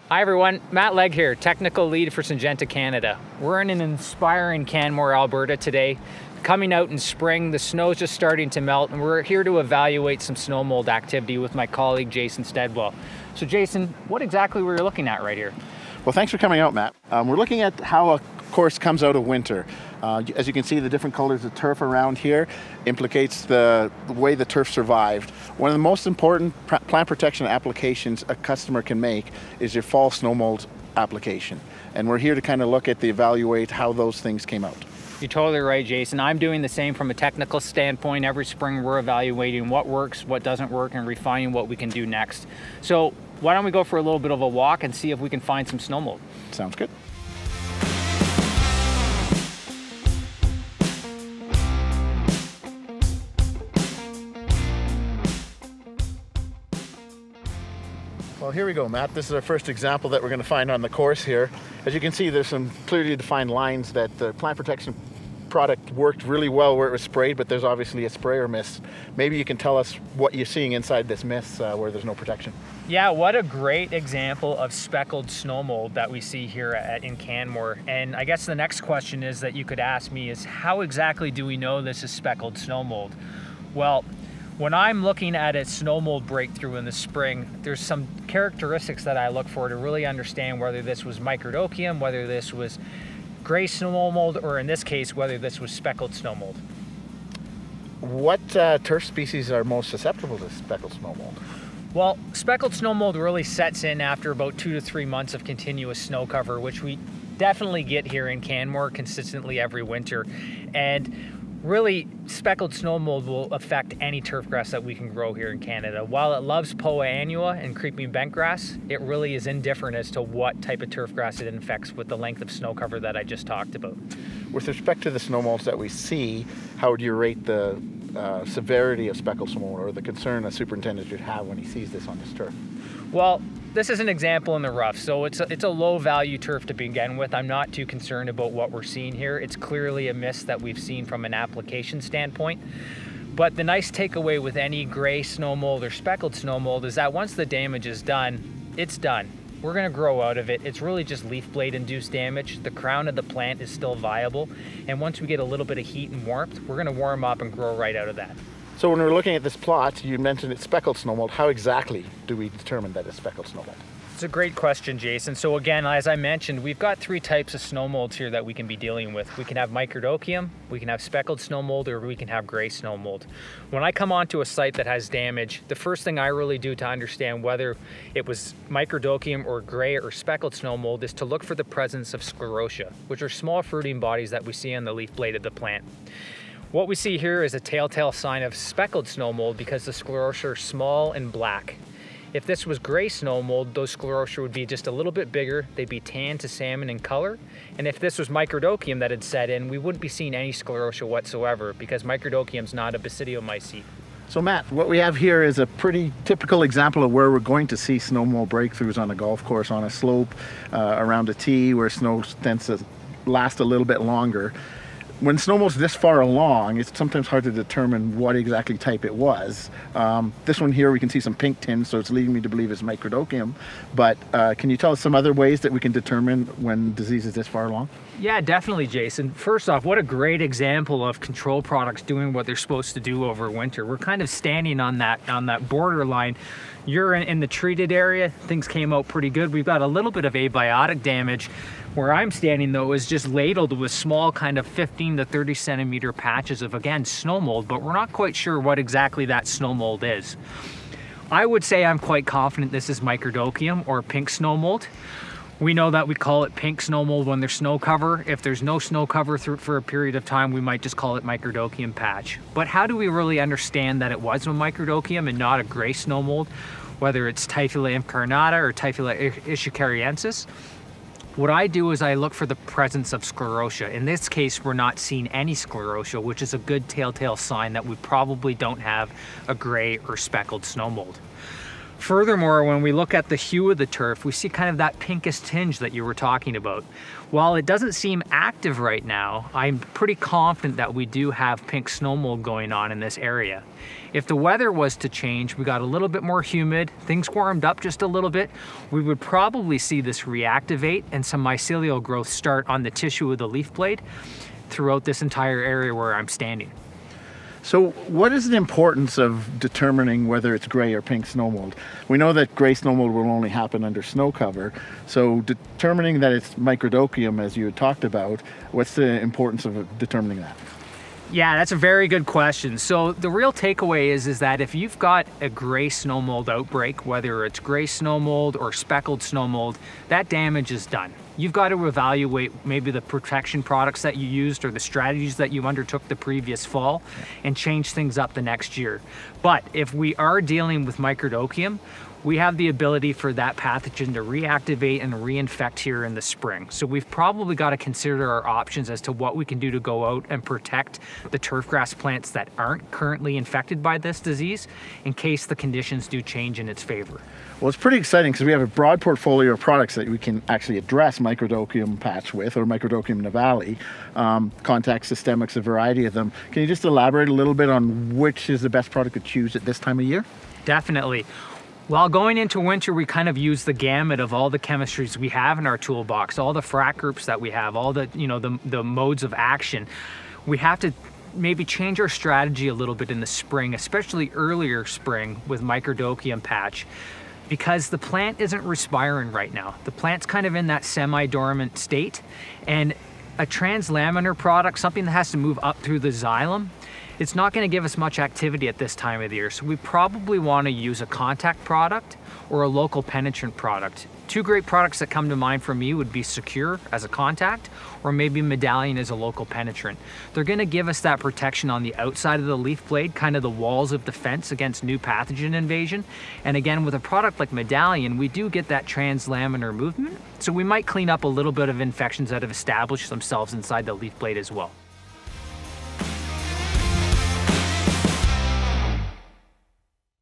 Hi everyone, Matt Legg here, Technical Lead for Syngenta Canada. We're in an inspiring Canmore, Alberta today. Coming out in spring, the snow's just starting to melt, and we're here to evaluate some snow mold activity with my colleague Jason Steadwell. So Jason, what exactly were you looking at right here? Well, thanks for coming out, Matt. We're looking at how a course comes out of winter. As you can see, the different colors of turf around here implicates the way the turf survived. One of the most important plant protection applications a customer can make is your fall snow mold application. And we're here to kind of evaluate how those things came out. You're totally right, Jason. I'm doing the same from a technical standpoint. Every spring we're evaluating what works, what doesn't work, and refining what we can do next. So why don't we go for a little bit of a walk and see if we can find some snow mold? Sounds good. Well, here we go, Matt. This is our first example that we're going to find on the course here. As you can see, there's some clearly defined lines that the plant protection product worked really well where it was sprayed, but there's obviously a spray or miss. Maybe you can tell us what you're seeing inside this mist where there's no protection. Yeah, what a great example of speckled snow mold that we see here in Canmore. And I guess the next question is that you could ask me is, how exactly do we know this is speckled snow mold? Well, when I'm looking at a snow mold breakthrough in the spring, there's some characteristics that I look for to really understand whether this was microdochium, whether this was gray snow mold, or in this case, whether this was speckled snow mold. What turf species are most susceptible to speckled snow mold? Well, speckled snow mold really sets in after about 2 to 3 months of continuous snow cover, which we definitely get here in Canmore consistently every winter. And really, speckled snow mold will affect any turf grass that we can grow here in Canada. While it loves Poa annua and creeping bentgrass, it really is indifferent as to what type of turf grass it infects with the length of snow cover that I just talked about. With respect to the snow molds that we see, how would you rate the severity of speckled snow mold, or the concern a superintendent should have when he sees this on his turf? Well, this is an example in the rough, so it's a low value turf to begin with. I'm not too concerned about what we're seeing here. It's clearly a miss that we've seen from an application standpoint. But the nice takeaway with any gray snow mold or speckled snow mold is that once the damage is done, it's done. We're gonna grow out of it. It's really just leaf blade induced damage. The crown of the plant is still viable. And once we get a little bit of heat and warmth, we're gonna warm up and grow right out of that. So when we're looking at this plot, you mentioned it's speckled snow mold. How exactly do we determine that it's speckled snow mold? It's a great question, Jason. So again, as I mentioned, we've got 3 types of snow molds here that we can be dealing with. We can have microdochium, we can have speckled snow mold, or we can have gray snow mold. When I come onto a site that has damage, the first thing I really do to understand whether it was microdochium or gray or speckled snow mold is to look for the presence of sclerotia, which are small fruiting bodies that we see on the leaf blade of the plant. What we see here is a telltale sign of speckled snow mold because the sclerotia are small and black. If this was gray snow mold, those sclerotia would be just a little bit bigger. They'd be tan to salmon in color. And if this was microdochium that had set in, we wouldn't be seeing any sclerotia whatsoever because microdochium is not a basidiomycete. So Matt, what we have here is a pretty typical example of where we're going to see snow mold breakthroughs on a golf course, on a slope, around a tee where snow tends to last a little bit longer. When snow mold's this far along, it's sometimes hard to determine what exactly type it was. This one here, we can see some pink tinge, so it's leading me to believe it's microdochium. But can you tell us some other ways that we can determine when disease is this far along? Yeah, definitely, Jason. First off, what a great example of control products doing what they're supposed to do over winter. We're kind of standing on that borderline. You're in the treated area, things came out pretty good. We've got a little bit of abiotic damage. Where I'm standing though is just ladled with small kind of 15 to 30 centimeter patches of, again, snow mold, but we're not quite sure what exactly that snow mold is. I would say I'm quite confident this is microdochium or pink snow mold. We know that we call it pink snow mold when there's snow cover. If there's no snow cover for a period of time, we might just call it microdochium patch. But how do we really understand that it was a microdochium and not a gray snow mold, whether it's Typhula incarnata or Typhula ishikariensis? What I do is I look for the presence of sclerotia. In this case, we're not seeing any sclerotia, which is a good telltale sign that we probably don't have a gray or speckled snow mold. Furthermore, when we look at the hue of the turf, we see kind of that pinkish tinge that you were talking about. While it doesn't seem active right now, I'm pretty confident that we do have pink snow mold going on in this area. If the weather was to change, we got a little bit more humid, things warmed up just a little bit, we would probably see this reactivate and some mycelial growth start on the tissue of the leaf blade throughout this entire area where I'm standing. So what is the importance of determining whether it's gray or pink snow mold? We know that gray snow mold will only happen under snow cover. So determining that it's microdochium, as you had talked about, what's the importance of determining that? Yeah, that's a very good question. So the real takeaway is that if you've got a gray snow mold outbreak, whether it's gray snow mold or speckled snow mold, that damage is done. You've got to evaluate maybe the protection products that you used or the strategies that you undertook the previous fall and change things up the next year. But if we are dealing with microdochium, we have the ability for that pathogen to reactivate and reinfect here in the spring. So we've probably got to consider our options as to what we can do to go out and protect the turfgrass plants that aren't currently infected by this disease in case the conditions do change in its favor. Well, it's pretty exciting because we have a broad portfolio of products that we can actually address microdochium patch with, or microdochium nivale, contact systemics, a variety of them. Can you just elaborate a little bit on which is the best product to choose at this time of year? Definitely. Well, going into winter, we kind of use the gamut of all the chemistries we have in our toolbox, all the frac groups that we have, all the, the modes of action. We have to maybe change our strategy a little bit in the spring, especially earlier spring with microdochium patch, because the plant isn't respiring right now. The plant's kind of in that semi-dormant state, and a translaminar product, something that has to move up through the xylem, it's not going to give us much activity at this time of the year. So we probably want to use a contact product or a local penetrant product. Two great products that come to mind for me would be Secure as a contact, or maybe Medallion as a local penetrant. They're going to give us that protection on the outside of the leaf blade, kind of the walls of defense against new pathogen invasion. And again, with a product like Medallion, we do get that translaminar movement, so we might clean up a little bit of infections that have established themselves inside the leaf blade as well.